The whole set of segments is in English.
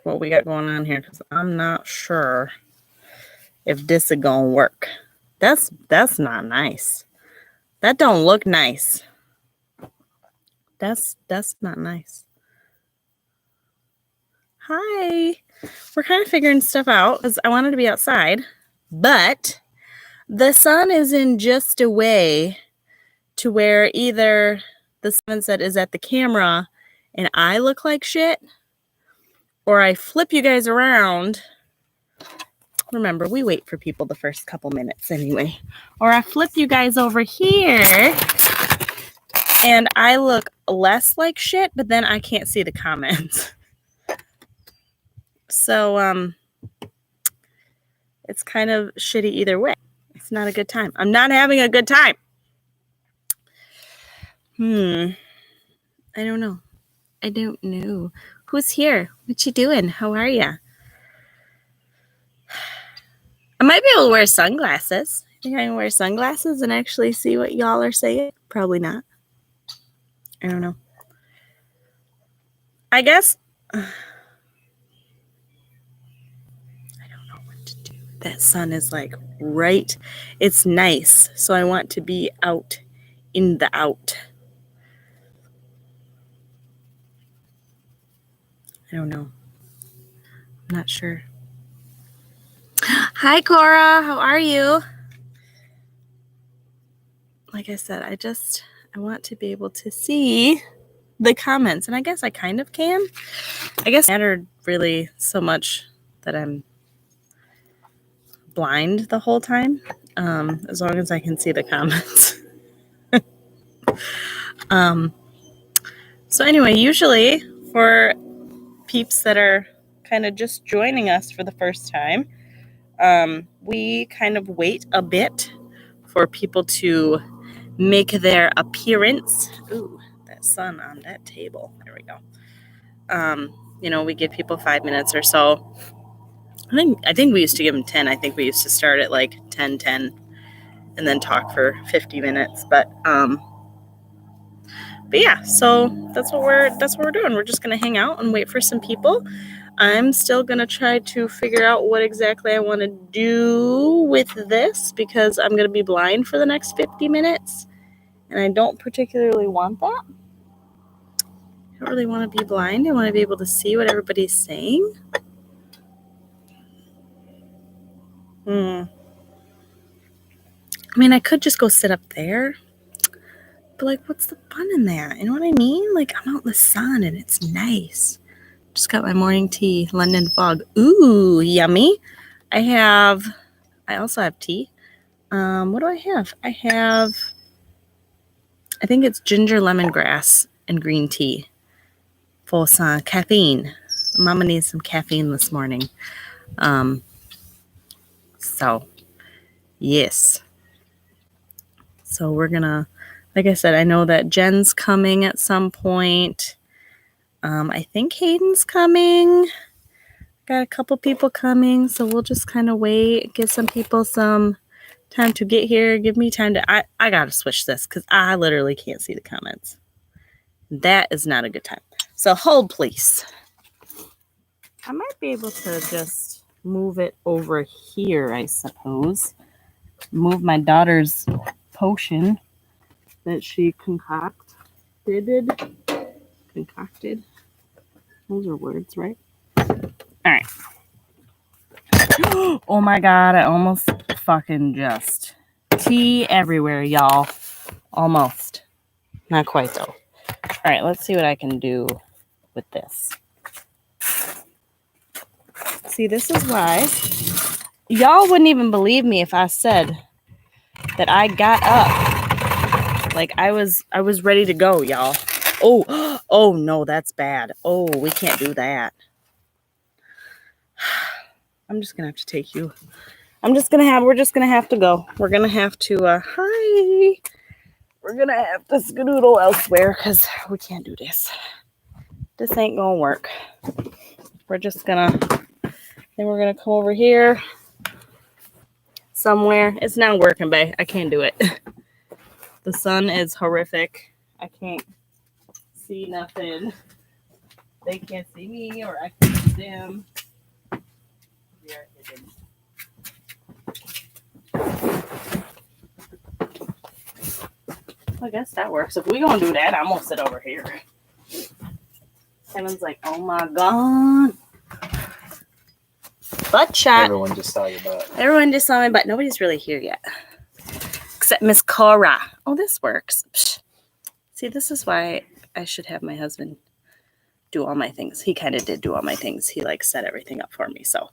what we got going on here because I'm not sure if this is gonna work. That's not nice. That don't look nice. That's not nice. Hi. We're kind of figuring stuff out because I wanted to be outside, but the sun is in just a way to where either the sunset is at the camera and I look like shit, or I flip you guys around. Remember, we wait for people the first couple minutes anyway. Or I flip you guys over here and I look less like shit, but then I can't see the comments. So, it's kind of shitty either way. It's not a good time. I'm not having a good time. I don't know. Who's here? What you doing? How are ya? I might be able to wear sunglasses. I think I can wear sunglasses and actually see what y'all are saying. Probably not. I don't know. I guess I don't know what to do. That sun is like right. It's nice. So I want to be out in the out. I don't know. I'm not sure. Hi, Cora. How are you? Like I said, I want to be able to see the comments. And I guess I kind of can. I guess it mattered really so much that I'm blind the whole time. As long as I can see the comments. So anyway, usually for peeps that are kind of just joining us for the first time, we kind of wait a bit for people to make their appearance. Ooh, that sun on that table. There we go. We give people 5 minutes or so. I think we used to give them 10. I think we used to start at like 10 and then talk for 50 minutes. But yeah, so that's what we're doing. We're just gonna hang out and wait for some people. I'm still gonna try to figure out what exactly I want to do with this because I'm gonna be blind for the next 50 minutes, and I don't particularly want that. I don't really want to be blind. I want to be able to see what everybody's saying. I mean, I could just go sit up there. But, like, what's the fun in that? You know what I mean? Like, I'm out in the sun, and it's nice. Just got my morning tea, London Fog. Ooh, yummy. I also have tea. What do I have? I think it's ginger lemongrass and green tea for some caffeine. Mama needs some caffeine this morning. So, yes. So we're gonna, like I said, I know that Jen's coming at some point. I think Hayden's coming. Got a couple people coming, so we'll just kind of wait, give some people some time to get here. Give me time to, I gotta switch this because I literally can't see the comments. That is not a good time. So hold, please. I might be able to just move it over here, I suppose. Move my daughter's potion that she concocted. Those are words, right? All right. Oh my God, I almost fucking just. Tea everywhere, y'all. Almost. Not quite, though. All right, let's see what I can do with this. See, this is why y'all wouldn't even believe me if I said that I got up. Like, I was ready to go, y'all. Oh no, that's bad. Oh, we can't do that. I'm just gonna have to take you. We're just gonna have to go. We're gonna have to, hi. We're gonna have to skedoodle elsewhere because we can't do this. This ain't gonna work. We're gonna come over here somewhere. It's not working, babe. I can't do it. The sun is horrific. I can't see nothing. They can't see me, or I can't them. We are hidden. I guess that works. If we gonna do that, I'm gonna sit over here. Kevin's like, oh my god. Butt shot. Everyone just saw your butt. Everyone just saw my butt. Nobody's really here yet. Except Miss Cora. Oh, this works. Psh. See, this is why I should have my husband do all my things. He kind of did do all my things. He like set everything up for me. So,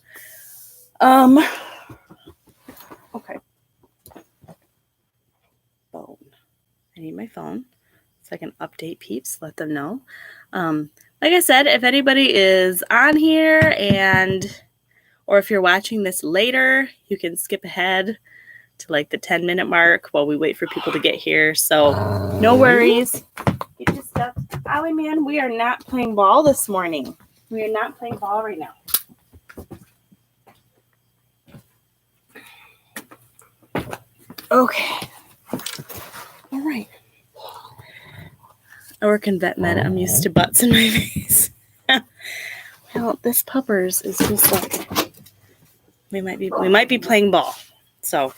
okay. Phone. I need my phone so I can update peeps, let them know. Like I said, if anybody is on here or if you're watching this later, you can skip ahead to like the 10-minute mark while we wait for people to get here. So no worries. Get your stuff. Ollie, man, we are not playing ball this morning. We are not playing ball right now. Okay. All right. I work in vet med. I'm used to butts in my face. Well, this puppers is just like we might be playing ball. So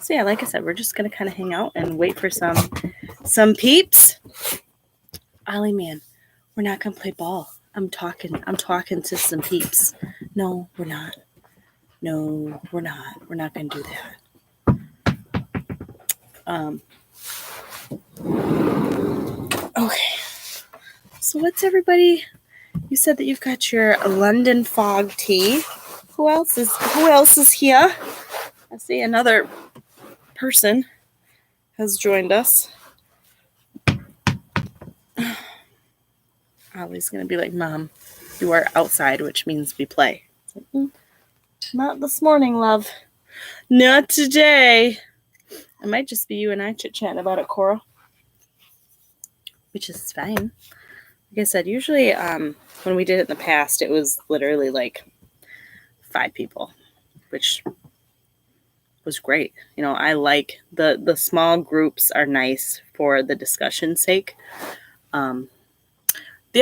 yeah, like I said, we're just gonna kind of hang out and wait for some peeps. Ollie, man, we're not gonna play ball. I'm talking to some peeps. No, we're not. No, we're not. We're not gonna do that. Okay. So what's everybody? You said that you've got your London fog tea. Who else is here? I see another person has joined us. Ollie's gonna be like, Mom, you are outside, which means we play. Like, not this morning, love. Not today. It might just be you and I chit-chatting about it, Cora. Which is fine. Like I said, usually when we did it in the past, it was literally like 5 people, which was great. You know, I like the small groups are nice for the discussion's sake. The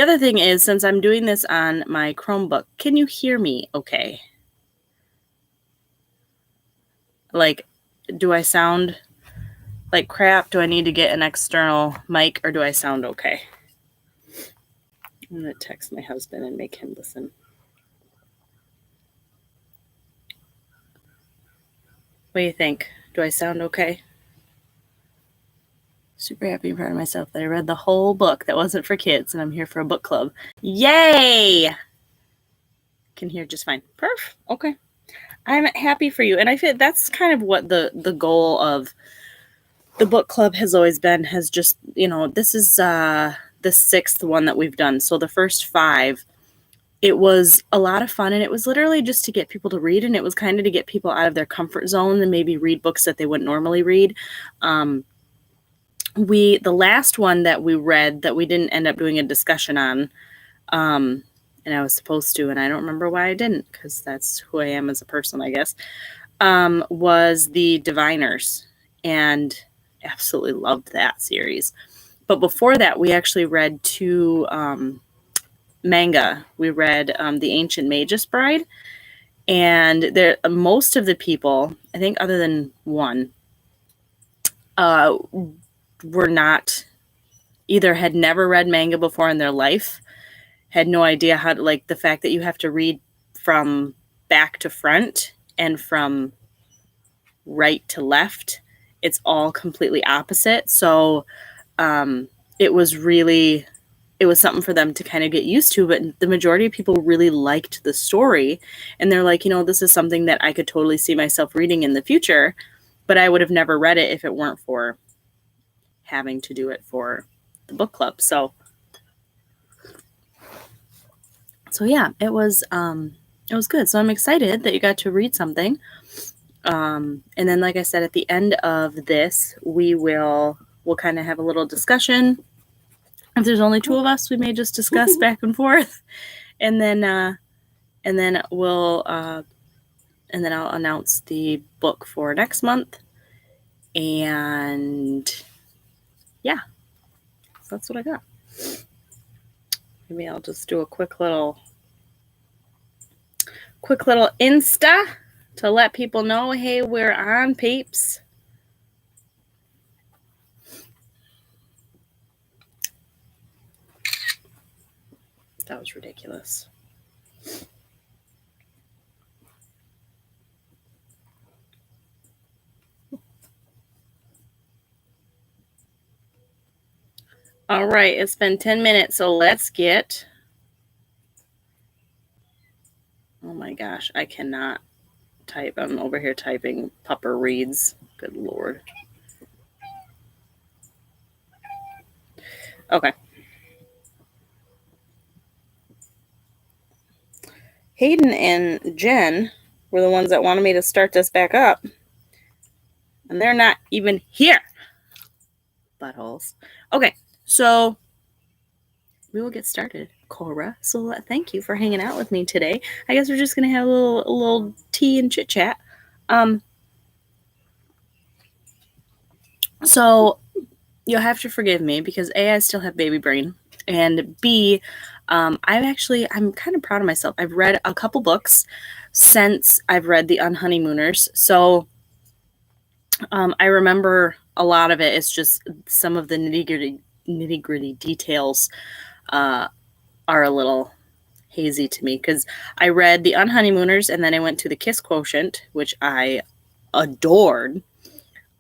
other thing is, since I'm doing this on my Chromebook, can you hear me okay? Like, do I sound like crap? Do I need to get an external mic, or do I sound okay? I'm going to text my husband and make him listen. What do you think? Do I sound okay? Super happy and proud of myself that I read the whole book that wasn't for kids, and I'm here for a book club. Yay! Can hear just fine. Perf. Okay. I'm happy for you. And I feel that's kind of what the goal of the book club has always been, has just, you know, this is the 6th one that we've done. So the first 5, it was a lot of fun, and it was literally just to get people to read, and it was kind of to get people out of their comfort zone and maybe read books that they wouldn't normally read. The last one that we read that we didn't end up doing a discussion on, and I was supposed to, and I don't remember why I didn't, because that's who I am as a person, I guess, was The Diviners, and absolutely loved that series. But before that, we actually read 2 manga. We read The Ancient Magus Bride, and most of the people, I think other than one, were not, either had never read manga before in their life, had no idea how to, like, the fact that you have to read from back to front and from right to left, it's all completely opposite. So it was something for them to kind of get used to, but the majority of people really liked the story, and they're like, you know, this is something that I could totally see myself reading in the future, but I would have never read it if it weren't for having to do it for the book club. So yeah, it was good. So I'm excited that you got to read something. And then, like I said, at the end of this, we'll kind of have a little discussion. If there's only 2 of us, we may just discuss back and forth, and then I'll announce the book for next month. And yeah, so that's what I got. Maybe I'll just do a quick little quick little Insta to let people know, hey, we're on, peeps. That was ridiculous. All right, it's been 10 minutes, so let's get... Oh my gosh, I cannot type. I'm over here typing Pupper Reads. Good Lord. Okay. Hayden and Jen were the ones that wanted me to start this back up. And they're not even here. Buttholes. Okay, so we will get started, Cora. So thank you for hanging out with me today. I guess we're just going to have a little tea and chit-chat. So you'll have to forgive me because A, I still have baby brain, and B, I'm kind of proud of myself. I've read a couple books since I've read the Unhoneymoooners. So I remember a lot of it. It's just some of the nitty-gritty details are a little hazy to me because I read the Unhoneymoooners and then I went to the Kiss Quotient, which I adored.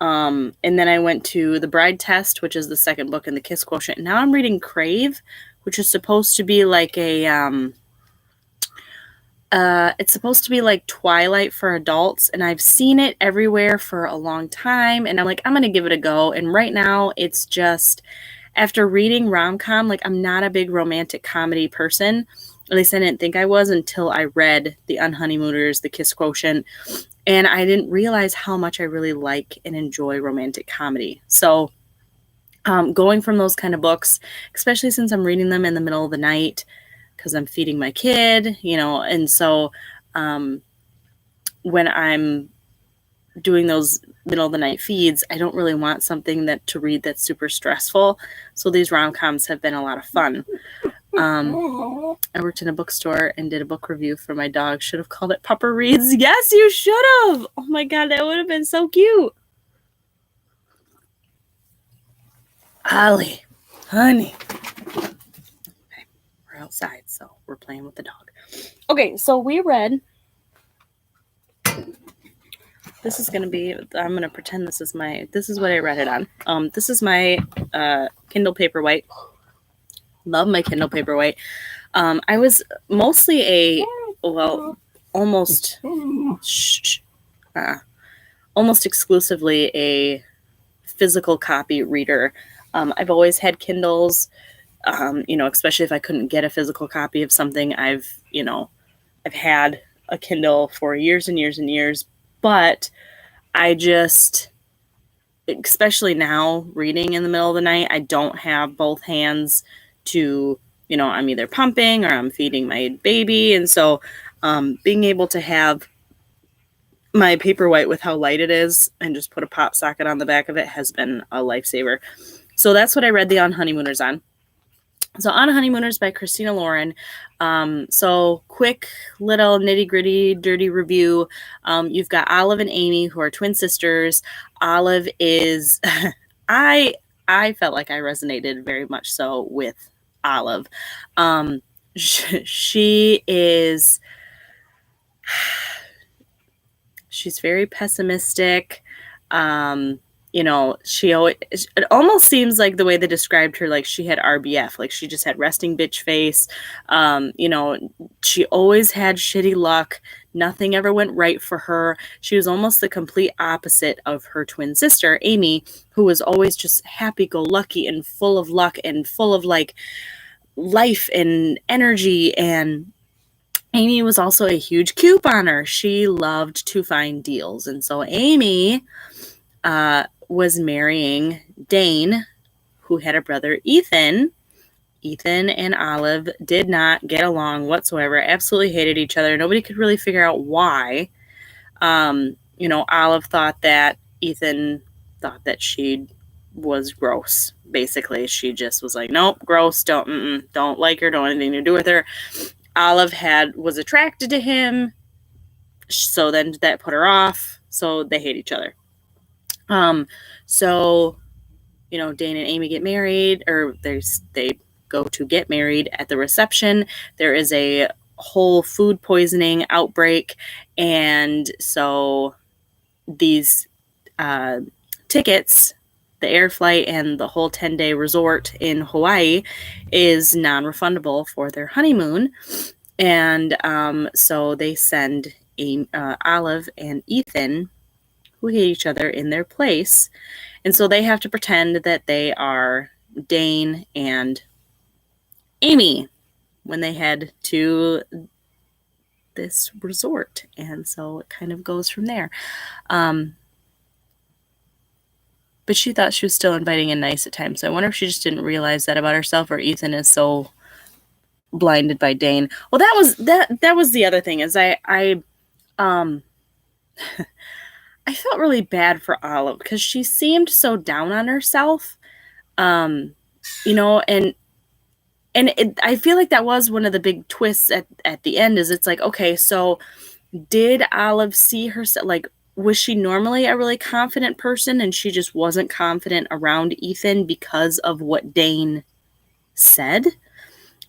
And then I went to The Bride Test, which is the second book in the Kiss Quotient. Now I'm reading Crave, which is supposed to be like it's supposed to be like Twilight for adults, and I've seen it everywhere for a long time, and I'm like, I'm going to give it a go. And right now it's just, after reading rom-com, like I'm not a big romantic comedy person. At least I didn't think I was until I read the Unhoneymoooners, the Kiss Quotient, and I didn't realize how much I really like and enjoy romantic comedy. So going from those kind of books, especially since I'm reading them in the middle of the night because I'm feeding my kid, and so when I'm doing those middle of the night feeds, I don't really want something to read that's super stressful. So these rom-coms have been a lot of fun. I worked in a bookstore and did a book review for my dog. Should have called it Pupper Reads. Yes, you should have. Oh my God, that would have been so cute. Ollie, honey. Okay, we're outside, so we're playing with the dog. Okay, so we read... This is going to be... I'm going to pretend this is what I read it on. This is my Kindle Paperwhite. Love my Kindle Paperwhite. I was mostly almost exclusively a physical copy reader. I've always had Kindles, especially if I couldn't get a physical copy of something. I've had a Kindle for years and years and years, but I just, especially now reading in the middle of the night, I don't have both hands to, I'm either pumping or I'm feeding my baby. And so being able to have my Paperwhite with how light it is and just put a pop socket on the back of it has been a lifesaver. So that's what I read the Unhoneymoooners on. So Unhoneymoooners by Christina Lauren. So quick little nitty-gritty dirty review. You've got Olive and Amy, who are twin sisters. Olive is I felt like I resonated very much so with Olive. She is, she's very pessimistic. It almost seems like the way they described her, like she had RBF, like she just had resting bitch face. She always had shitty luck. Nothing ever went right for her. She was almost the complete opposite of her twin sister, Amy, who was always just happy-go-lucky and full of luck and full of like life and energy. And Amy was also a huge couponer. She loved to find deals. And so Amy was marrying Dane, who had a brother, Ethan. Ethan and Olive did not get along whatsoever, absolutely hated each other. Nobody could really figure out why. Olive thought that Ethan thought that she was gross. Basically, she just was like, nope, gross, don't like her, don't want anything to do with her. Olive was attracted to him. So then that put her off. So they hate each other. So, Dane and Amy get married, or they go to get married. At the reception, there is a whole food poisoning outbreak. And so these tickets, the air flight and the whole 10-day resort in Hawaii is non-refundable for their honeymoon. And so they send Olive and Ethan, who hate each other, in their place. And so they have to pretend that they are Dane and Amy when they head to this resort. And so it kind of goes from there. But she thought she was still inviting and nice at times. So I wonder if she just didn't realize that about herself, or Ethan is so blinded by Dane. Well, that was the other thing, is I I felt really bad for Olive because she seemed so down on herself. And I feel like that was one of the big twists at the end, is it's like, okay, so did Olive see herself, like, was she normally a really confident person and she just wasn't confident around Ethan because of what Dane said?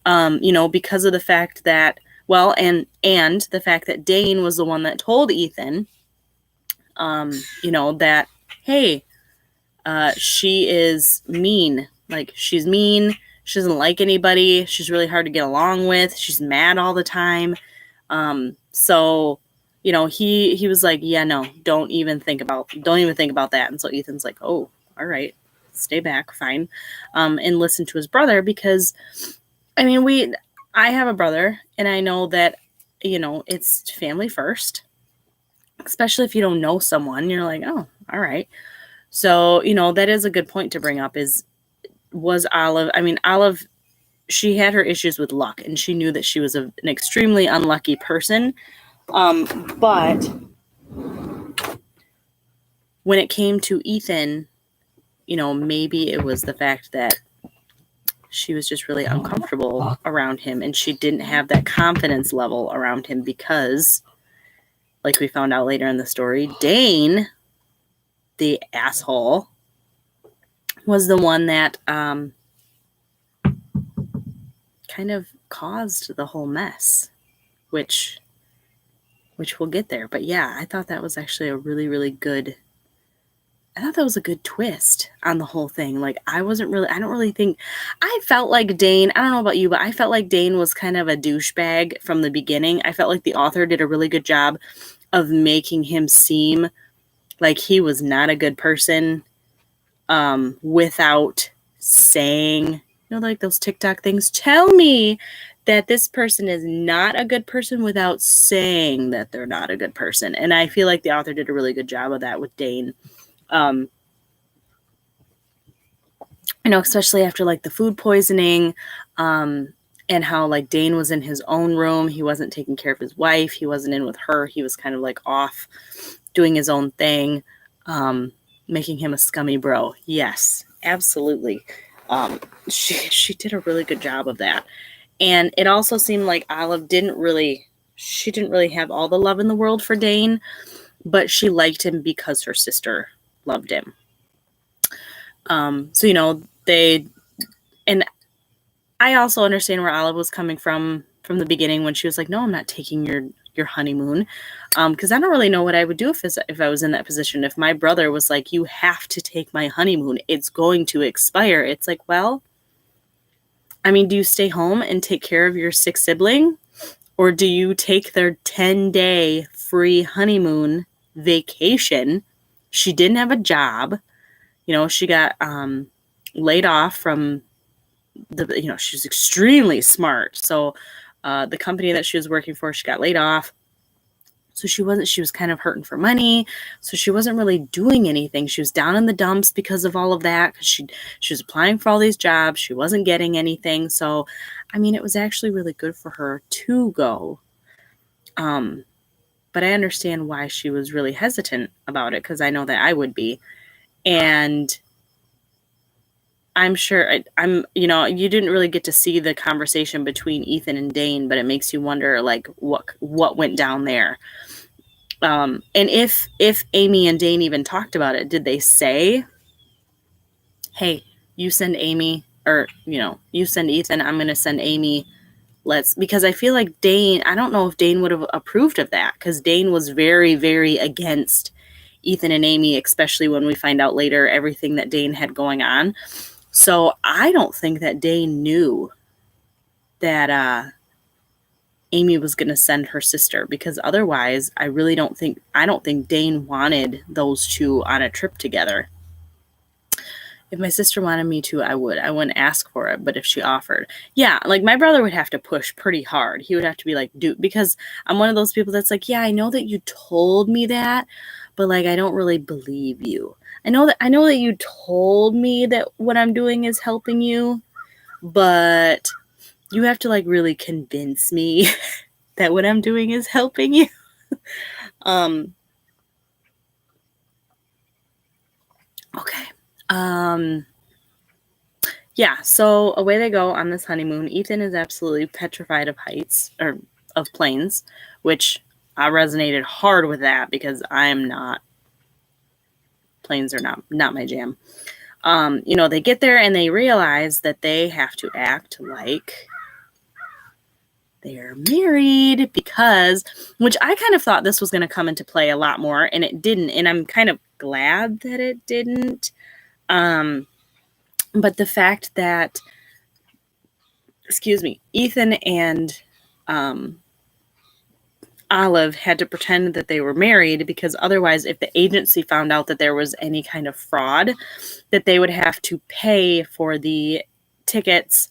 Because of the fact that, well, and the fact that Dane was the one that told Ethan, that, hey, she is mean. Like, she's mean. She doesn't like anybody. She's really hard to get along with. She's mad all the time. So, he was like, yeah, no, don't even think about that. And so Ethan's like, oh, all right, stay back. Fine. And listen to his brother, because I have a brother, and I know that, it's family first, especially if you don't know someone. You're like, oh, all right. So, that is a good point to bring up, was Olive, Olive, she had her issues with luck, and she knew that she was an extremely unlucky person. But when it came to Ethan, maybe it was the fact that she was just really uncomfortable around him, and she didn't have that confidence level around him because, like we found out later in the story, Dane, the asshole, was the one that kind of caused the whole mess, which we'll get there. But yeah, I thought that was actually a really, really good, I thought that was a good twist on the whole thing. Like, I felt like Dane, I don't know about you, but I felt like Dane was kind of a douchebag from the beginning. I felt like the author did a really good job of making him seem like he was not a good person, without saying, like those TikTok things, tell me that this person is not a good person without saying that they're not a good person. And I feel like the author did a really good job of that with Dane. Especially after, like, the food poisoning, and how, like, Dane was in his own room. He wasn't taking care of his wife. He wasn't in with her. He was kind of like off doing his own thing, making him a scummy bro. Yes, absolutely. She did a really good job of that. And it also seemed like Olive didn't really have all the love in the world for Dane, but she liked him because her sister loved him. So, and I also understand where Olive was coming from the beginning, when she was like, no, I'm not taking your honeymoon. Because I don't really know what I would do if I was in that position. If my brother was like, you have to take my honeymoon, it's going to expire. It's like, well, do you stay home and take care of your sick sibling? Or do you take their 10-day free honeymoon vacation? She didn't have a job. She got laid off from she's extremely smart. So the company that she was working for, she got laid off. So she was kind of hurting for money. So she wasn't really doing anything. She was down in the dumps because of all of that. Because she was applying for all these jobs. She wasn't getting anything. So, it was actually really good for her to go. But I understand why she was really hesitant about it, because I know that I would be. And I'm sure you didn't really get to see the conversation between Ethan and Dane, but it makes you wonder, like, what went down there. And if Amy and Dane even talked about it, did they say, hey, you send Amy, or, you send Ethan, I'm going to send Amy. Because I feel like Dane, I don't know if Dane would have approved of that, because Dane was very, very against Ethan and Amy, especially when we find out later everything that Dane had going on. So I don't think that Dane knew that Amy was going to send her sister, because otherwise I don't think Dane wanted those two on a trip together. If my sister wanted me to, I wouldn't ask for it, but if she offered, yeah, like my brother would have to push pretty hard. He would have to be like, dude, because I'm one of those people that's like, yeah, I know that you told me that, but like, I don't really believe you. I know that you told me that what I'm doing is helping you, but you have to like really convince me that what I'm doing is helping you. Okay. Yeah, so away they go on this honeymoon. Ethan is absolutely petrified of heights, or of planes, which I resonated hard with that, because I'm not. Planes are not my jam. They get there and they realize that they have to act like they're married, which I kind of thought this was going to come into play a lot more, and it didn't. And I'm kind of glad that it didn't. But the fact that, Ethan and Olive had to pretend that they were married, because otherwise, if the agency found out that there was any kind of fraud, that they would have to pay for the tickets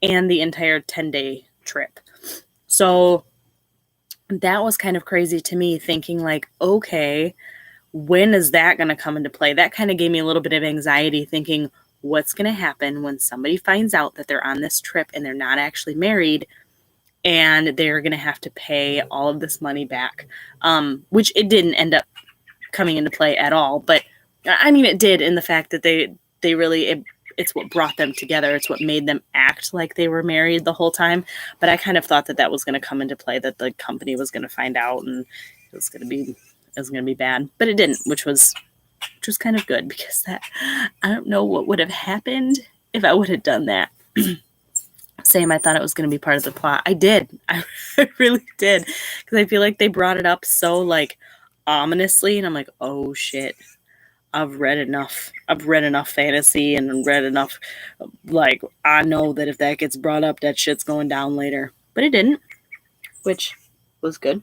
and the entire 10-day trip. So that was kind of crazy to me, thinking like, okay, when is that going to come into play? That kind of gave me a little bit of anxiety, thinking, what's going to happen when somebody finds out that they're on this trip and they're not actually married, and they're going to have to pay all of this money back, which it didn't end up coming into play at all. But I mean, it did, in the fact that they really, it's what brought them together. It's what made them act like they were married the whole time. But I kind of thought that was going to come into play, that the company was going to find out, and it was going to be bad. But it didn't, which was kind of good, because I don't know what would have happened if I would have done that. Same, I thought it was going to be part of the plot. I did. I really did. Because I feel like they brought it up so like ominously, and I'm like, oh shit. I've read enough fantasy and read enough, like, I know that if that gets brought up, that shit's going down later. But it didn't, which was good.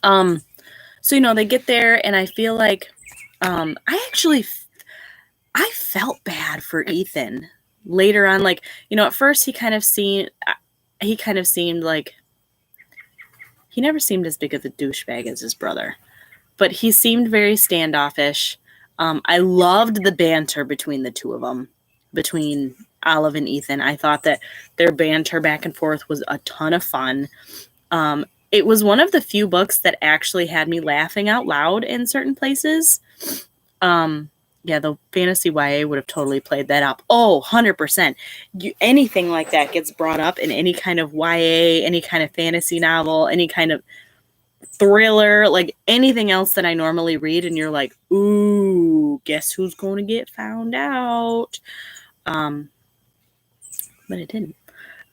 So, they get there, and I feel like, I felt bad for Ethan later on. Like, at first he kind of seemed like, he never seemed as big of a douchebag as his brother, but he seemed very standoffish. I loved the banter between the two of them, between Olive and Ethan. I thought that their banter back and forth was a ton of fun. It was one of the few books that actually had me laughing out loud in certain places. Yeah, the fantasy YA would have totally played that up. Oh, 100%. Anything like that gets brought up in any kind of YA, any kind of fantasy novel, any kind of thriller, like anything else that I normally read, and you're like, ooh, guess who's going to get found out? But it didn't.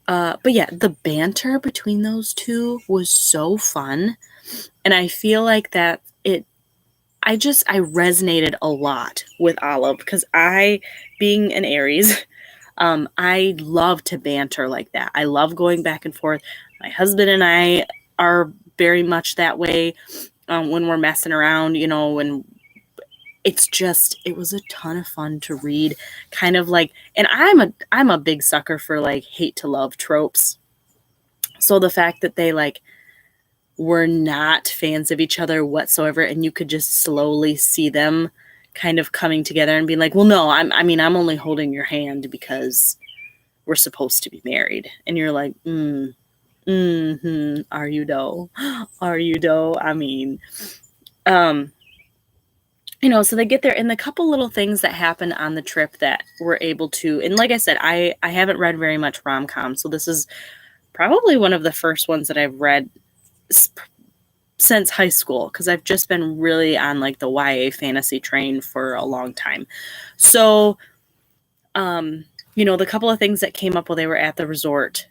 But yeah, the banter between those two was so fun. And I feel like that I resonated a lot with Olive, because being an Aries, I love to banter like that. I love going back and forth. My husband and I are very much that way when we're messing around, and it was a ton of fun to read, kind of like, and I'm a big sucker for like hate to love tropes. So the fact that they like were not fans of each other whatsoever, and you could just slowly see them kind of coming together and being like, well, no, I'm only holding your hand because we're supposed to be married. And you're like, are you though? Are you though? I mean, so they get there, and the couple little things that happen on the trip that we're able to, and like I said, I haven't read very much rom-com, so this is probably one of the first ones that I've read since high school, because I've just been really on like the YA fantasy train for a long time. So, the couple of things that came up while they were at the resort,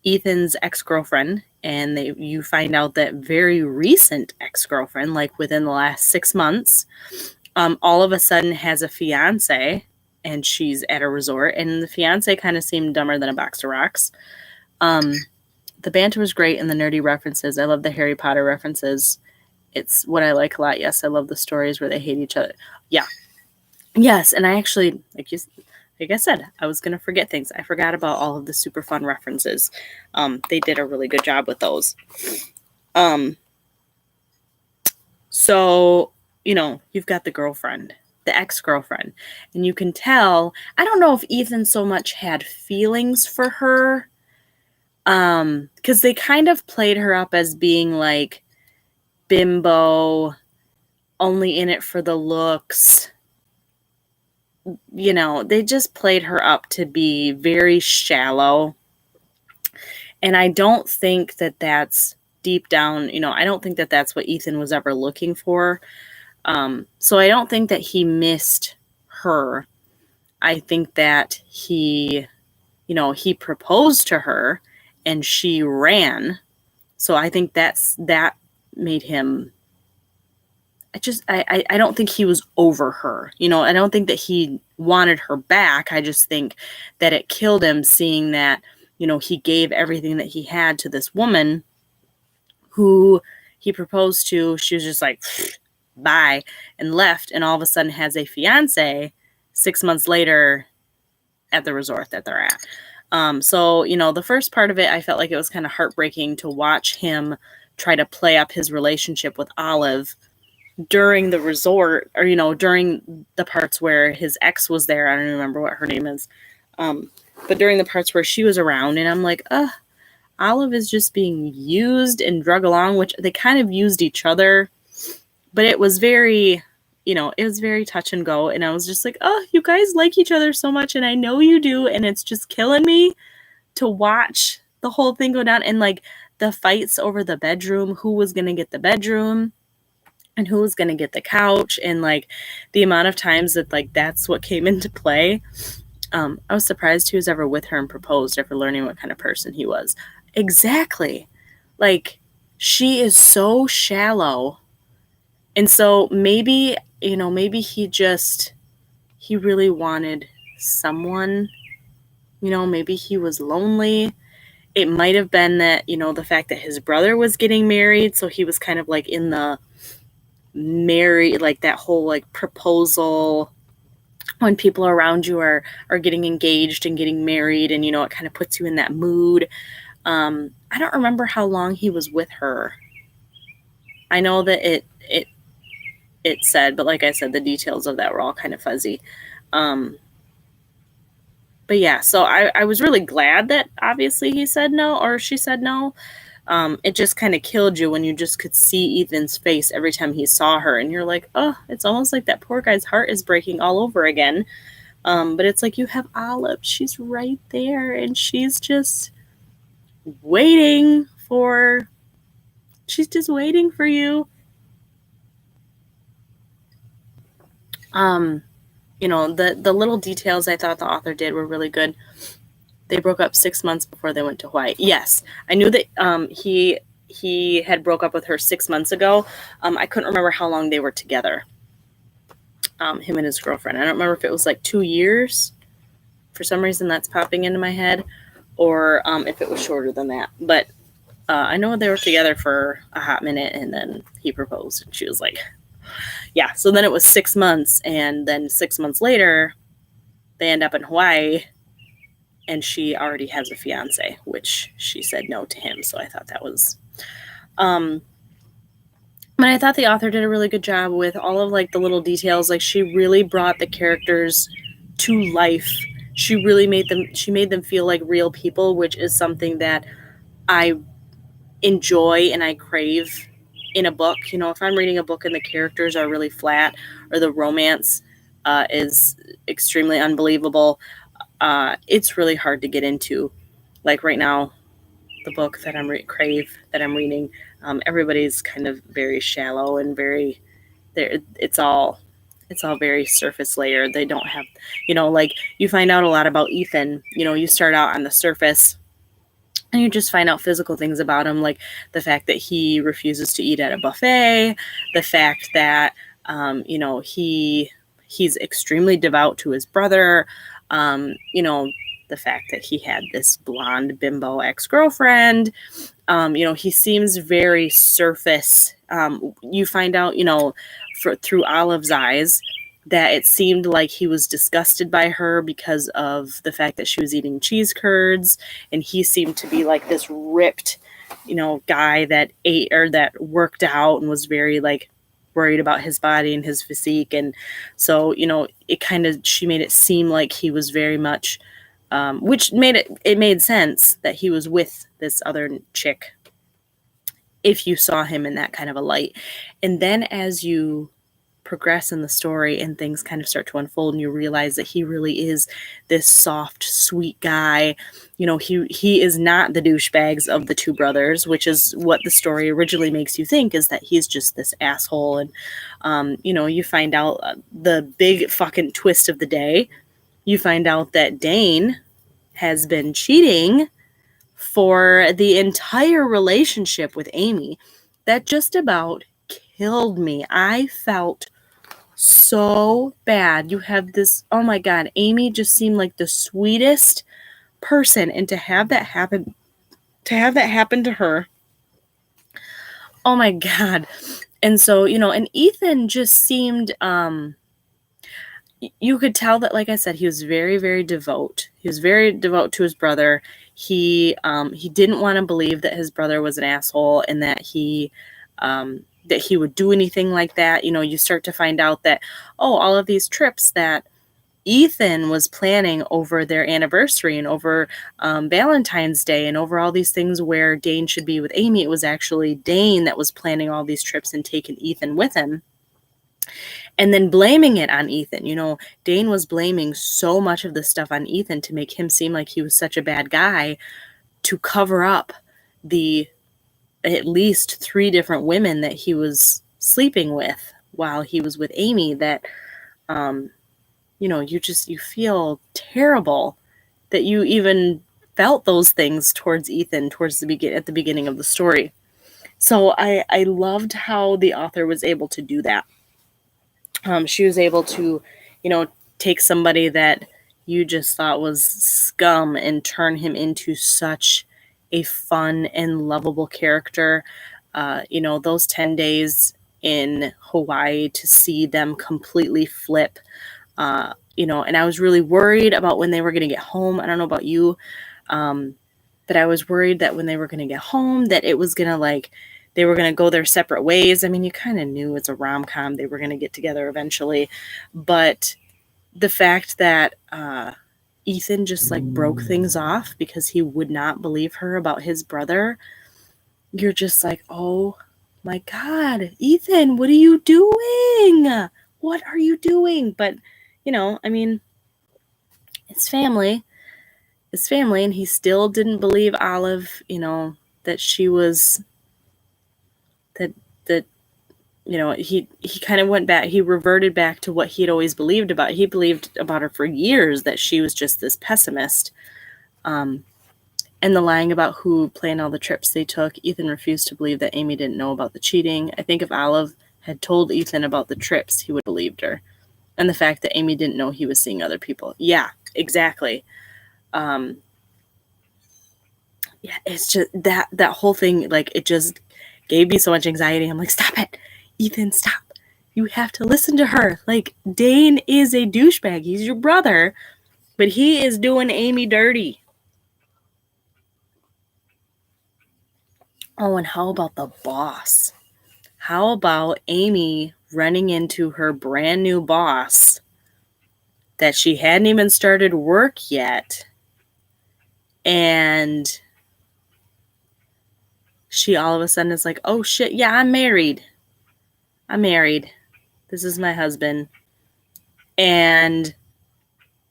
Ethan's ex-girlfriend, and you find out that very recent ex-girlfriend, like within the last 6 months, all of a sudden has a fiance, and she's at a resort, and the fiance kind of seemed dumber than a box of rocks. The banter was great, and the nerdy references. I love the Harry Potter references. It's what I like a lot. Yes, I love the stories where they hate each other. Yeah. Yes, and I actually, like I said, I was going to forget things. I forgot about all of the super fun references. They did a really good job with those. So, you've got the girlfriend, the ex-girlfriend, and you can tell, I don't know if Ethan so much had feelings for her, because they kind of played her up as being like bimbo, only in it for the looks. They just played her up to be very shallow. And I don't think that that's deep down, I don't think that that's what Ethan was ever looking for. So I don't think that he missed her. I think that he proposed to her and she ran. So I think that made him, I don't think he was over her. I don't think that he wanted her back. I just think that it killed him seeing that, he gave everything that he had to this woman who he proposed to. She was just like, bye, and left, and all of a sudden has a fiance 6 months later at the resort that they're at. So, the first part of it, I felt like it was kind of heartbreaking to watch him try to play up his relationship with Olive during the resort, or, during the parts where his ex was there. I don't remember what her name is. But during the parts where she was around, and I'm like, Olive is just being used and drug along, which they kind of used each other, but it was very, it was very touch and go. And I was just like, oh, you guys like each other so much. And I know you do. And it's just killing me to watch the whole thing go down. And like the fights over the bedroom, who was going to get the bedroom and who was going to get the couch. And like the amount of times that like, that's what came into play. I was surprised he was ever with her and proposed after learning what kind of person he was. Exactly. Like, she is so shallow. And so maybe, maybe he really wanted someone, maybe he was lonely. It might have been that, the fact that his brother was getting married. So he was kind of like in the like that whole like proposal when people around you are getting engaged and getting married, and, it kind of puts you in that mood. I don't remember how long he was with her. I know that it said, but like I said, the details of that were all kind of fuzzy. But yeah, so I was really glad that obviously he said no, or she said no. It just kind of killed you when you just could see Ethan's face every time he saw her, and you're like, oh, it's almost like that poor guy's heart is breaking all over again. But it's like, you have Olive, she's right there, and she's just waiting for you. The little details I thought the author did were really good. They broke up 6 months before they went to Hawaii. Yes, I knew that he had broke up with her 6 months ago. I couldn't remember how long they were together. Him and his girlfriend. I don't remember if it was like 2 years. For some reason, that's popping into my head, or if it was shorter than that. But I know they were together for a hot minute, and then he proposed, and she was like, yeah. So then it was 6 months, and then 6 months later, they end up in Hawaii, and she already has a fiance, which she said no to him. So I thought that was, but I thought the author did a really good job with all of like the little details. Like, she really brought the characters to life. She really made them feel like real people, which is something that I enjoy and I crave in a book. If I'm reading a book and the characters are really flat, or the romance is extremely unbelievable, it's really hard to get into. Like right now, the book that Crave that I'm reading, everybody's kind of very shallow and very there. It's all very surface layer. They don't have, like you find out a lot about Ethan. You start out on the surface and you just find out physical things about him, like the fact that he refuses to eat at a buffet, the fact that he's extremely devout to his brother, the fact that he had this blonde bimbo ex-girlfriend. He seems very surface. You find out, through Olive's eyes, that it seemed like he was disgusted by her because of the fact that she was eating cheese curds, and he seemed to be like this ripped, guy that ate or that worked out and was very like worried about his body and his physique. And so, she made it seem like he was very much, which made sense that he was with this other chick if you saw him in that kind of a light. And then as you progress in the story and things kind of start to unfold and you realize that he really is this soft, sweet guy, he is not the douchebags of the two brothers, which is what the story originally makes you think, is that he's just this asshole. And you find out the big fucking twist of the day. You find out that Dane has been cheating for the entire relationship with Amy. That just about killed me. I felt so bad. You have this, oh my God, Amy just seemed like the sweetest person, and to have that happen to her, oh my God. And so, and Ethan just seemed, you could tell that, like I said, he was very, very devout. He was very devout to his brother. He didn't want to believe that his brother was an asshole and that he would do anything like that. You start to find out that, all of these trips that Ethan was planning over their anniversary and over Valentine's Day and over all these things where Dane should be with Amy, it was actually Dane that was planning all these trips and taking Ethan with him. And then blaming it on Ethan. Dane was blaming so much of this stuff on Ethan to make him seem like he was such a bad guy, to cover up the at least 3 different women that he was sleeping with while he was with Amy, that, you feel terrible that you even felt those things towards Ethan at the beginning of the story. So I loved how the author was able to do that. She was able to, take somebody that you just thought was scum and turn him into such a fun and lovable character. Those 10 days in Hawaii, to see them completely flip, and I was really worried about when they were going to get home. I don't know about you, but I was worried that when they were going to get home, that it was going to they were going to go their separate ways. I mean, you kind of knew it's a rom-com. They were going to get together eventually. But the fact that Ethan just broke things off because he would not believe her about his brother, you're just like, oh my God, Ethan, what are you doing? What are you doing? But, it's family. It's family. And he still didn't believe Olive, that she was... that he kind of went back, he reverted back to what he'd always believed about. He believed about her for years that she was just this pessimist. And the lying about who planned all the trips they took, Ethan refused to believe that Amy didn't know about the cheating. I think if Olive had told Ethan about the trips, he would have believed her. And the fact that Amy didn't know he was seeing other people. Yeah, exactly. Yeah, it's just that whole thing, it just gave me so much anxiety. I'm like, stop it, Ethan, stop. You have to listen to her. Dane is a douchebag. He's your brother, but he is doing Amy dirty. Oh, and how about the boss? How about Amy running into her brand new boss that she hadn't even started work yet, and she all of a sudden is like, oh shit, yeah, I'm married. This is my husband. And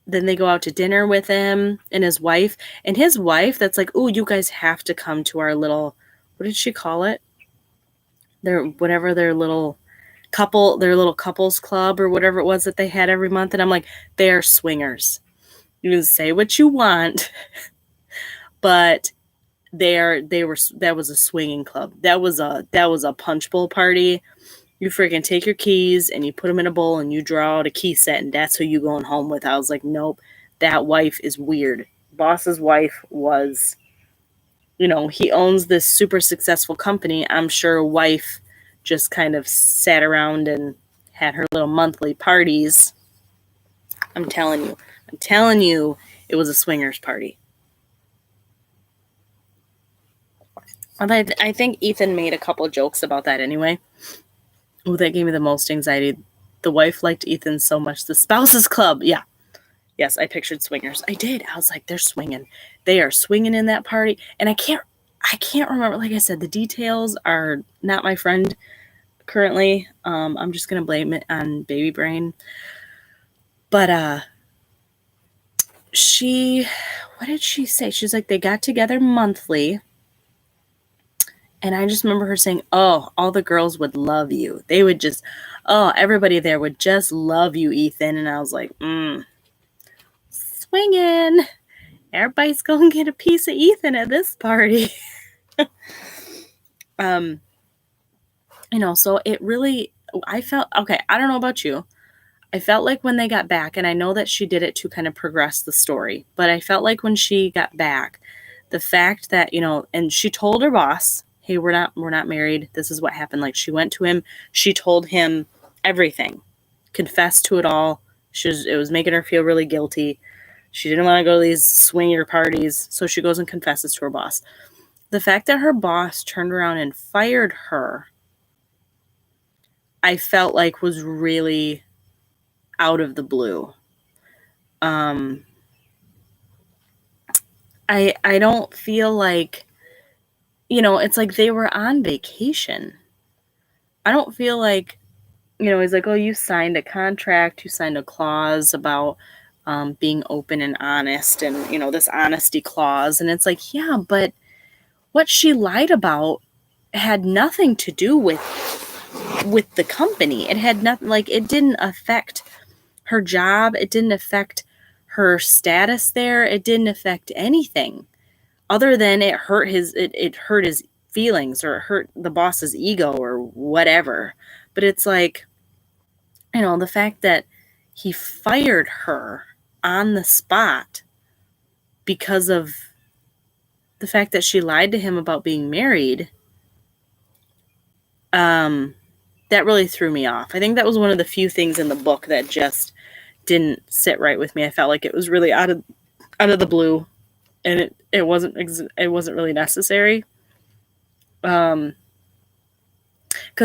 then they go out to dinner with him and his wife. And his wife, that's like, oh, you guys have to come to our little, what did she call it? Their little couples club or whatever it was that they had every month. And I'm like, they're swingers. You can say what you want, but that was a swinging club. That was a punch bowl party. You freaking take your keys and you put them in a bowl and you draw out a key set and that's who you going home with. I was like, nope, that wife is weird. Boss's wife was, he owns this super successful company. I'm sure wife just kind of sat around and had her little monthly parties. I'm telling you, it was a swingers party. I think Ethan made a couple of jokes about that anyway. Oh, that gave me the most anxiety. The wife liked Ethan so much. The spouses club. Yeah. Yes, I pictured swingers. I did. I was like, they're swinging. They are swinging in that party. And I can't remember. Like I said, the details are not my friend currently. I'm just going to blame it on baby brain. But what did she say? She's like, they got together monthly. And I just remember her saying, oh, all the girls would love you. They would just, everybody there would just love you, Ethan. And I was like, swinging. Everybody's going to get a piece of Ethan at this party. So it really, I felt, okay, I don't know about you. I felt like when they got back, and I know that she did it to kind of progress the story, but I felt like when she got back, the fact that, and she told her boss, hey, we're not married. This is what happened. Like, she went to him. She told him everything, confessed to it all. It was making her feel really guilty. She didn't want to go to these swinger parties. So she goes and confesses to her boss. The fact that her boss turned around and fired her, I felt like was really out of the blue. I don't feel like, it's like they were on vacation. I don't feel like, he's like, oh, you signed a contract, you signed a clause about being open and honest and, this honesty clause. And it's like, yeah, but what she lied about had nothing to do with the company. It had nothing, like, it didn't affect her job. It didn't affect her status there. It didn't affect anything other than it hurt his feelings, or it hurt the boss's ego or whatever. But it's like, the fact that he fired her on the spot because of the fact that she lied to him about being married, that really threw me off. I think that was one of the few things in the book that just didn't sit right with me. I felt like it was really out of the blue, and it wasn't really necessary. Because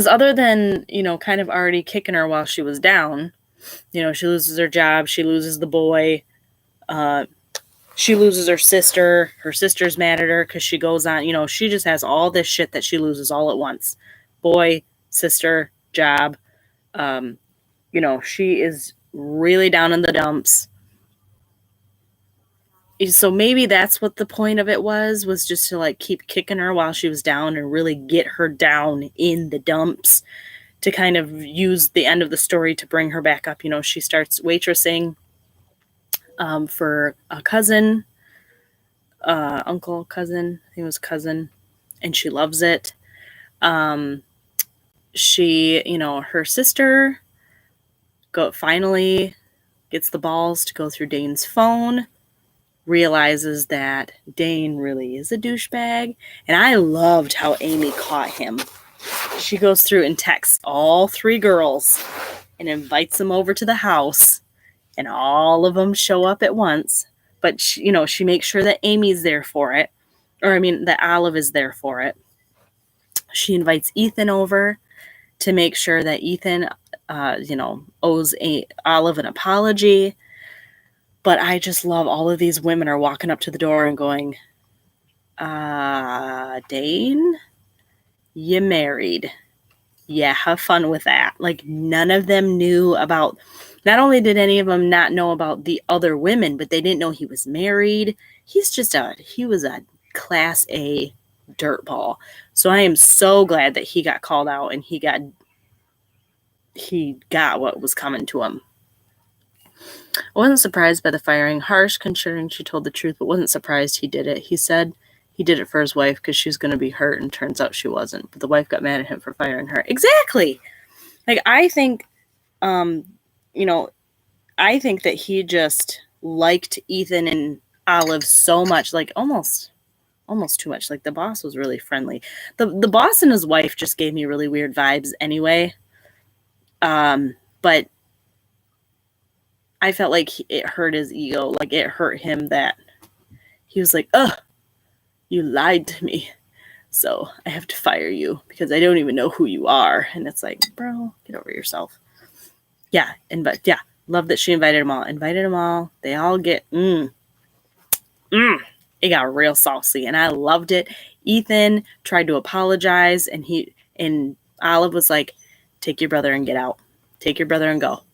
other than, kind of already kicking her while she was down, she loses her job, she loses the boy, she loses her sister. Her sister's mad at her because she goes on, she just has all this shit that she loses all at once. Boy, sister, job. She is really down in the dumps. So maybe that's what the point of it was just to like keep kicking her while she was down and really get her down in the dumps to kind of use the end of the story to bring her back up. She starts waitressing for a cousin, uncle, cousin, I think it was cousin, and she loves it. She, her sister finally gets the balls to go through Dane's phone, realizes that Dane really is a douchebag. And I loved how Amy caught him. She goes through and texts all 3 girls and invites them over to the house, and all of them show up at once. But she makes sure that Amy's there for it, that Olive is there for it. She invites Ethan over to make sure that Ethan, owes Olive an apology. But I just love all of these women are walking up to the door and going, Dane, you married. Yeah, have fun with that. Like, none of them knew about, not only did any of them not know about the other women, but they didn't know he was married. He was a class A dirtball. So I am so glad that he got called out and he got what was coming to him. I wasn't surprised by the firing. Harsh, considering she told the truth, but wasn't surprised he did it. He said he did it for his wife because she was going to be hurt, and turns out she wasn't. But the wife got mad at him for firing her. Exactly. Like, I think, you know, I think that he just liked Ethan and Olive so much, like almost too much. Like, the boss was really friendly. The boss and his wife just gave me really weird vibes anyway. But I felt like it hurt his ego. Like, it hurt him that he was like, ugh, you lied to me. So I have to fire you because I don't even know who you are. And it's like, bro, get over yourself. Yeah. Love that she invited them all. They all get, it got real saucy and I loved it. Ethan tried to apologize and Olive was like, take your brother and get out. Take your brother and go.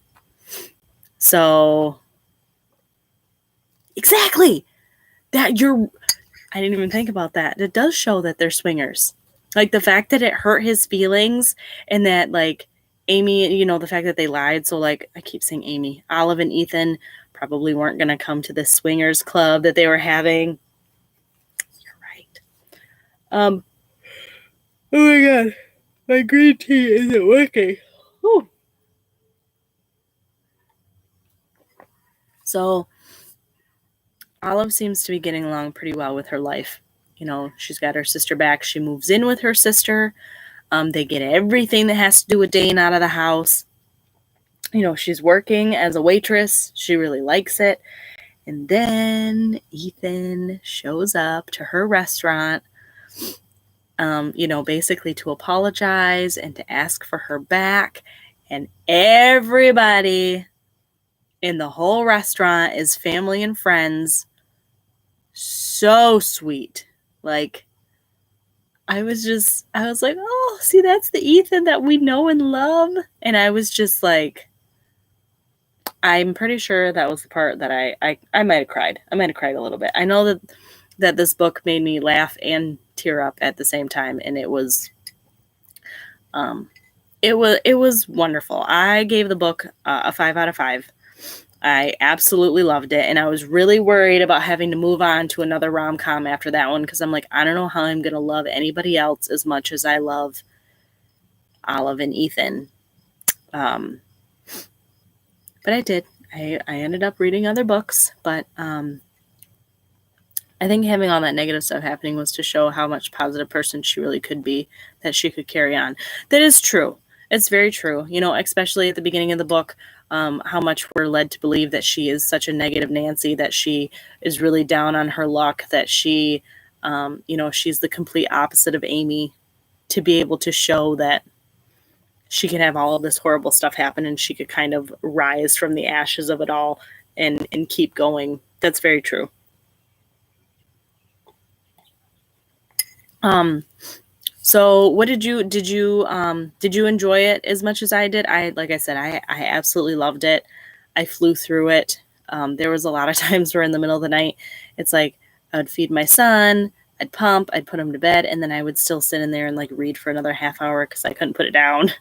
So exactly. I didn't even think about that. It does show that they're swingers. Like, the fact that it hurt his feelings and that, like, Amy, the fact that they lied. So, like, I keep saying Amy, Olive and Ethan probably weren't going to come to this swingers club that they were having. You're right. Oh my God. My green tea isn't working. Whew. So, Olive seems to be getting along pretty well with her life. She's got her sister back. She moves in with her sister. They get everything that has to do with Dane out of the house. She's working as a waitress. She really likes it. And then Ethan shows up to her restaurant, basically to apologize and to ask for her back. And everybody in the whole restaurant is family and friends. So sweet. Like, I was like, oh, see, that's the Ethan that we know and love. And I was just like, I'm pretty sure that was the part that I might have cried. I might have cried a little bit. I know that this book made me laugh and tear up at the same time. And it was wonderful. I gave the book a 5 out of 5. I absolutely loved it. And I was really worried about having to move on to another rom-com after that one. Cause I'm like, I don't know how I'm going to love anybody else as much as I love Olive and Ethan. But I did. I ended up reading other books, but I think having all that negative stuff happening was to show how much positive person she really could be, that she could carry on. That is true. It's very true. Especially at the beginning of the book, how much we're led to believe that she is such a negative Nancy, that she is really down on her luck, that she, she's the complete opposite of Amy, to be able to show that she can have all of this horrible stuff happen and she could kind of rise from the ashes of it all and keep going. That's very true. So what did you enjoy it as much as I did? Like I said, I absolutely loved it. I flew through it. There was a lot of times where in the middle of the night, it's like I would feed my son, I'd pump, I'd put him to bed, and then I would still sit in there and like read for another half hour because I couldn't put it down.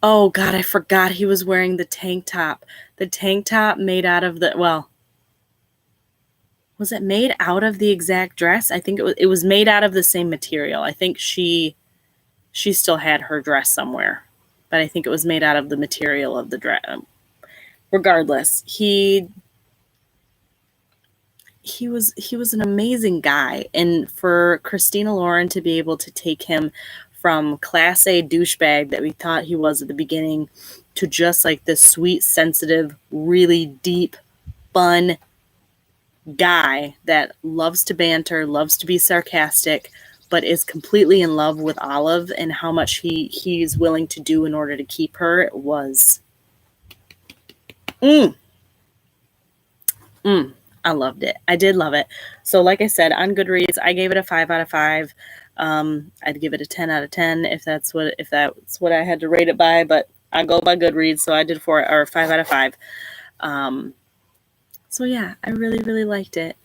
Oh God, I forgot he was wearing the tank top. The tank top made out of was it made out of the exact dress? I think it was made out of the same material. I think she still had her dress somewhere, but I think it was made out of the material of the dress. Regardless, he was an amazing guy. And for Christina Lauren to be able to take him from class A douchebag that we thought he was at the beginning to just like this sweet, sensitive, really deep, fun guy that loves to banter, loves to be sarcastic, but is completely in love with Olive and how much he's willing to do in order to keep her was I loved it. I did love it. So like I said, on Goodreads, I gave it a 5 out of 5. I'd give it a 10 out of 10 if that's what I had to rate it by, but I go by Goodreads, so I did 5 out of 5. So yeah, I really, really liked it.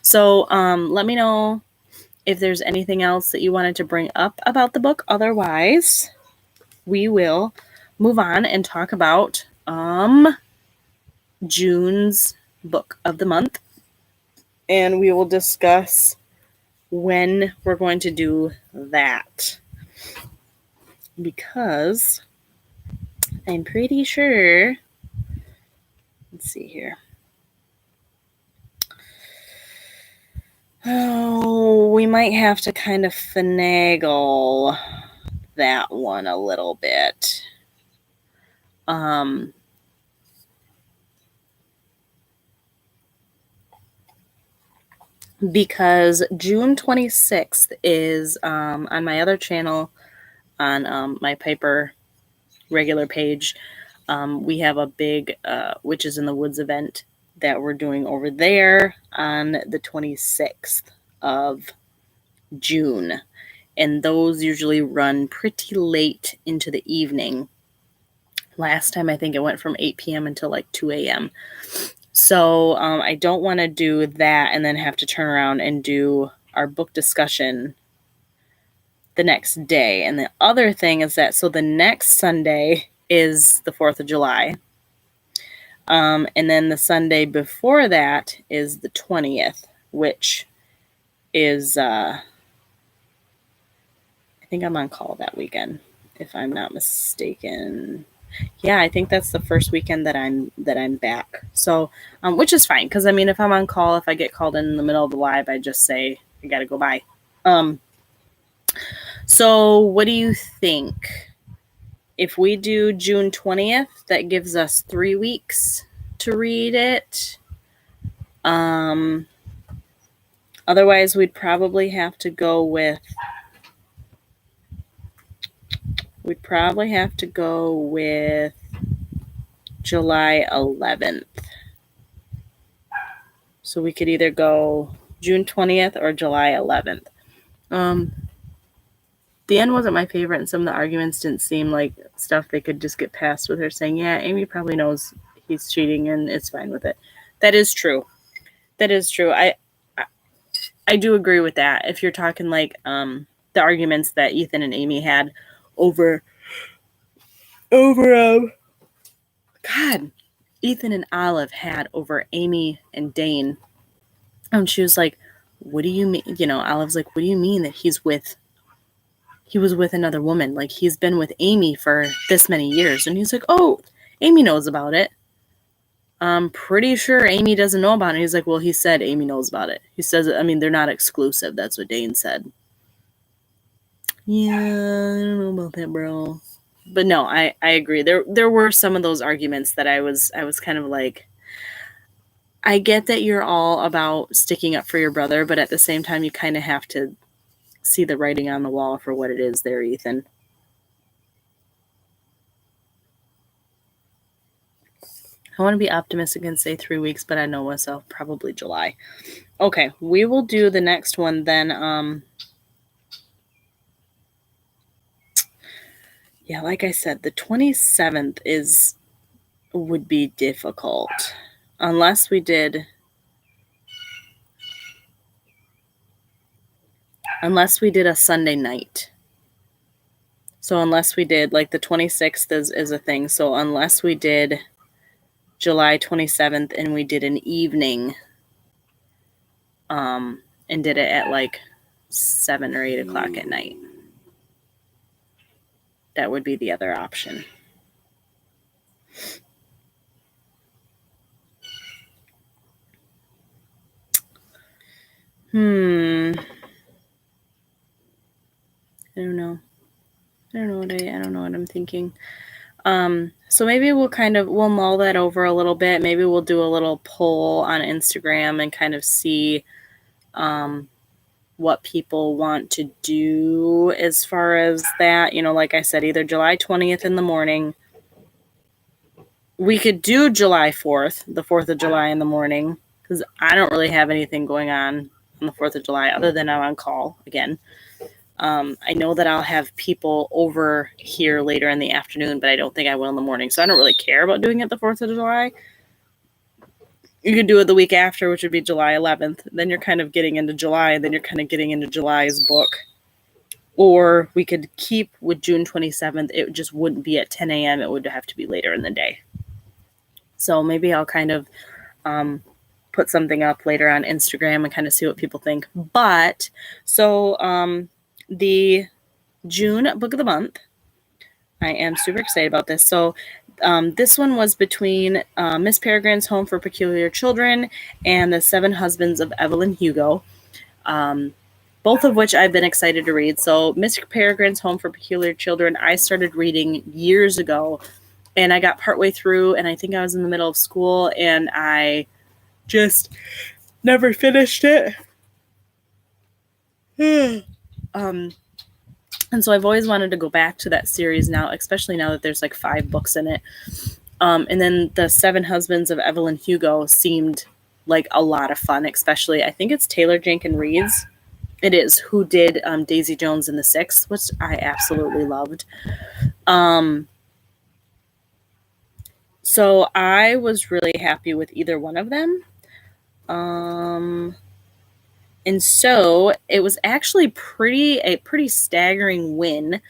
So let me know if there's anything else that you wanted to bring up about the book. Otherwise, we will move on and talk about June's book of the month. And we will discuss when we're going to do that. Because I'm pretty sure, let's see here. Oh, we might have to kind of finagle that one a little bit. Because June 26th is on my other channel, on my Piper regular page. We have a big Witches in the Woods event that we're doing over there on the 26th of June. And those usually run pretty late into the evening. Last time I think it went from 8 p.m. until like 2 a.m. So I don't want to do that and then have to turn around and do our book discussion the next day. And the other thing is that, so the next Sunday is the 4th of July. And then the Sunday before that is the 20th, which is, I think I'm on call that weekend, if I'm not mistaken. Yeah, I think that's the first weekend that I'm back. So, which is fine, because I mean, if I'm on call, if I get called in the middle of the live, I just say I gotta go by. So what do you think? If we do June 20th, that gives us 3 weeks to read it. Otherwise, we'd probably have to go with July 11th. So we could either go June 20th or July 11th. The end wasn't my favorite, and some of the arguments didn't seem like stuff they could just get past with her saying, yeah, Amy probably knows he's cheating and it's fine with it. That is true. I do agree with that. If you're talking like the arguments that Ethan and Amy had over Ethan and Olive had over Amy and Dane. She was like, what do you mean? Olive's like, what do you mean that he was with another woman? Like, he's been with Amy for this many years. And he's like, oh, Amy knows about it. I'm pretty sure Amy doesn't know about it. He's like, well, he said Amy knows about it. He says, I mean, they're not exclusive. That's what Dane said. Yeah, I don't know about that, bro. But no, I agree. There were some of those arguments that I was kind of like, I get that you're all about sticking up for your brother, but at the same time, you kind of have to see the writing on the wall for what it is there, Ethan. I want to be optimistic and say 3 weeks, but I know myself, probably July. Okay, we will do the next one then. Yeah, like I said, the 27th would be difficult unless we did a Sunday night. So unless we did, like, the 26th is a thing. So unless we did July 27th and we did an evening, and did it at like 7 or 8 o'clock at night, that would be the other option. I don't know. I don't know what I'm thinking. So maybe we'll mull that over a little bit. Maybe we'll do a little poll on Instagram and kind of see what people want to do as far as that. Like I said, either July 20th in the morning. We could do July 4th, the 4th of July in the morning, because I don't really have anything going on on the 4th of July, other than I'm on call again. I know that I'll have people over here later in the afternoon, but I don't think I will in the morning. So I don't really care about doing it the 4th of July. You could do it the week after, which would be July 11th. Then you're kind of getting into July, and then you're kind of getting into July's book. Or we could keep with June 27th. It just wouldn't be at 10 a.m. It would have to be later in the day. So maybe I'll kind of put something up later on Instagram and kind of see what people think. But so the June book of the month, I am super excited about this. So this one was between Miss Peregrine's Home for Peculiar Children and The Seven Husbands of Evelyn Hugo, both of which I've been excited to read. So Miss Peregrine's Home for Peculiar Children, I started reading years ago, and I got partway through, and I think I was in the middle of school, and I just never finished it. And so I've always wanted to go back to that series now, especially now that there's like 5 books in it. And then The Seven Husbands of Evelyn Hugo seemed like a lot of fun, especially I think it's Taylor Jenkins Reid's. It is, who did Daisy Jones and the Six, which I absolutely loved. So I was really happy with either one of them. And so it was actually a pretty staggering win.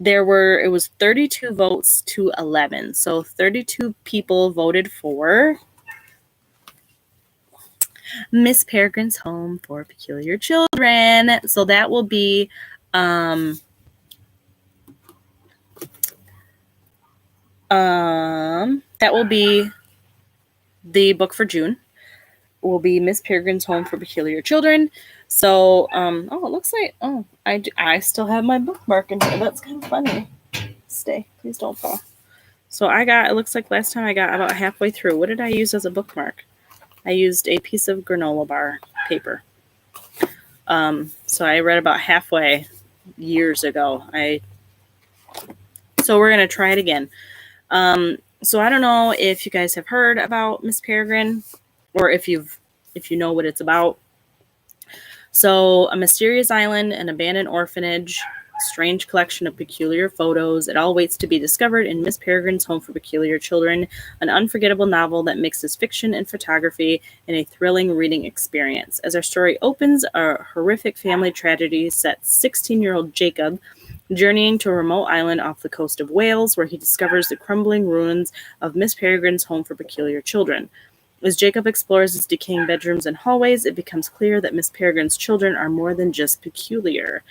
It was 32 votes to 11. So 32 people voted for Miss Peregrine's Home for Peculiar Children. So that will be the book for June. Will be Miss Peregrine's Home for Peculiar Children. So, it looks like, I still have my bookmark in here. That's kind of funny. Stay. Please don't fall. So it looks like last time I got about halfway through. What did I use as a bookmark? I used a piece of granola bar paper. So I read about halfway years ago. So we're going to try it again. So I don't know if you guys have heard about Miss Peregrine, or if you know what it's about. So a mysterious island, an abandoned orphanage, a strange collection of peculiar photos. It all waits to be discovered in Miss Peregrine's Home for Peculiar Children, an unforgettable novel that mixes fiction and photography in a thrilling reading experience. As our story opens, a horrific family tragedy sets 16-year-old Jacob journeying to a remote island off the coast of Wales, where he discovers the crumbling ruins of Miss Peregrine's Home for Peculiar Children. As Jacob explores its decaying bedrooms and hallways, it becomes clear that Miss Peregrine's children are more than just peculiar.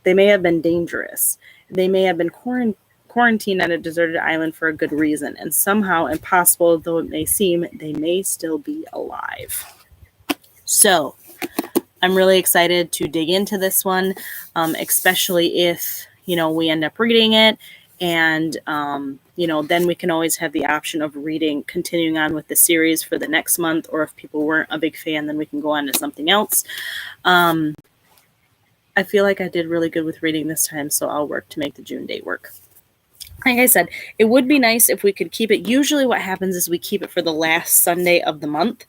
They may have been dangerous. They may have been quarantined on a deserted island for a good reason, and somehow, impossible though it may seem, they may still be alive. So, I'm really excited to dig into this one, especially if, we end up reading it. And, then we can always have the option of continuing on with the series for the next month, or if people weren't a big fan, then we can go on to something else. I feel like I did really good with reading this time, so I'll work to make the June date work. Like I said, it would be nice if we could keep it. Usually what happens is we keep it for the last Sunday of the month.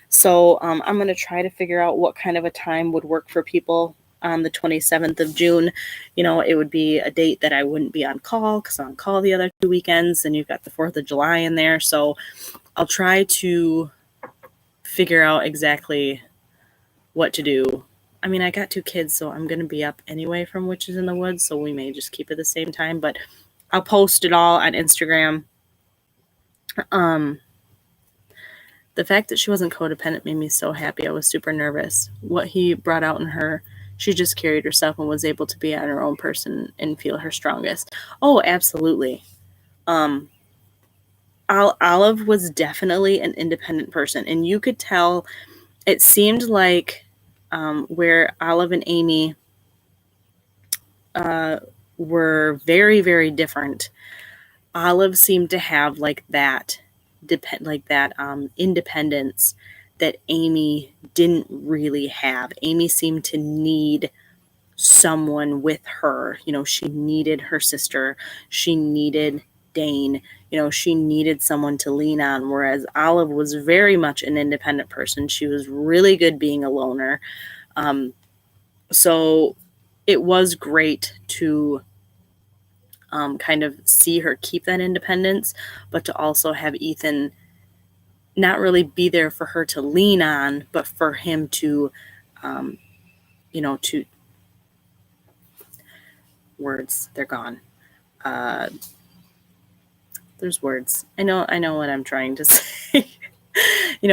So I'm going to try to figure out what kind of a time would work for people. On the 27th of June, it would be a date that I wouldn't be on call, because I'm on call the other 2 weekends, and you've got the 4th of July in there. So I'll try to figure out exactly what to do. I mean, I got 2 kids, so I'm going to be up anyway from Witches in the Woods, so we may just keep it the same time, but I'll post it all on Instagram. The fact that she wasn't codependent made me so happy. I was super nervous. What he brought out in her, she just carried herself and was able to be on her own person and feel her strongest. Oh, absolutely. Olive was definitely an independent person, and you could tell. It seemed like where Olive and Amy were very, very different. Olive seemed to have that independence that Amy didn't really have. Amy seemed to need someone with her. She needed her sister. She needed Dane. She needed someone to lean on, whereas Olive was very much an independent person. She was really good being a loner. So it was great to kind of see her keep that independence, but to also have Ethan not really be there for her to lean on, but for him to, to words, they're gone. There's words. I know what I'm trying to say.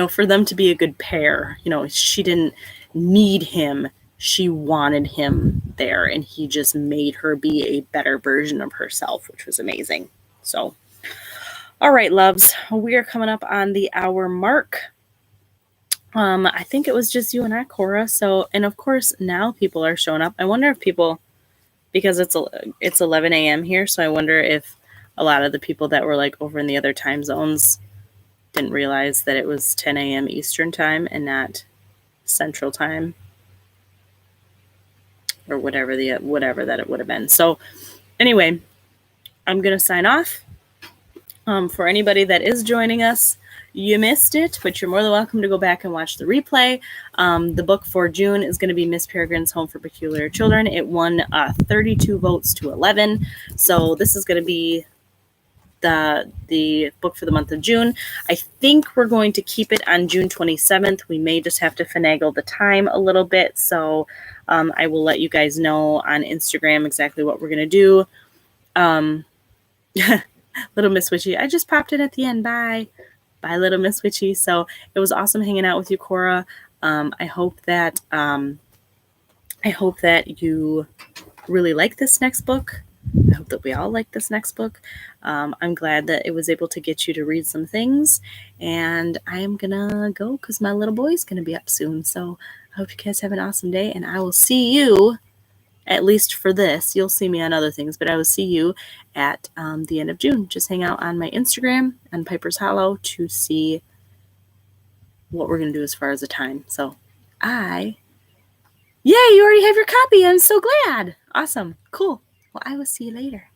For them to be a good pair. She didn't need him. She wanted him there, and he just made her be a better version of herself, which was amazing. So, all right, loves, we are coming up on the hour mark. I think it was just you and I, Cora. So, and of course, now people are showing up. I wonder if people, because it's 11 a.m. here, so I wonder if a lot of the people that were like over in the other time zones didn't realize that it was 10 a.m. Eastern time and not Central time, or whatever that it would have been. So, anyway, I'm gonna sign off. For anybody that is joining us, you missed it, but you're more than welcome to go back and watch the replay. The book for June is going to be Miss Peregrine's Home for Peculiar Children. It won 32 votes to 11. So this is going to be the book for the month of June. I think we're going to keep it on June 27th. We may just have to finagle the time a little bit. So I will let you guys know on Instagram exactly what we're going to do. Little Miss Witchy, I just popped in at the end. Bye, Little Miss Witchy. So it was awesome hanging out with you, Cora. I hope that you really like this next book. I hope that we all like this next book. I'm glad that it was able to get you to read some things, and I am gonna go because my little boy's gonna be up soon. So I hope you guys have an awesome day, and I will see you. At least for this, you'll see me on other things, but I will see you at the end of June. Just hang out on my Instagram and Piper's Hollow to see what we're going to do as far as the time. So, yay, you already have your copy. I'm so glad. Awesome. Cool. Well, I will see you later.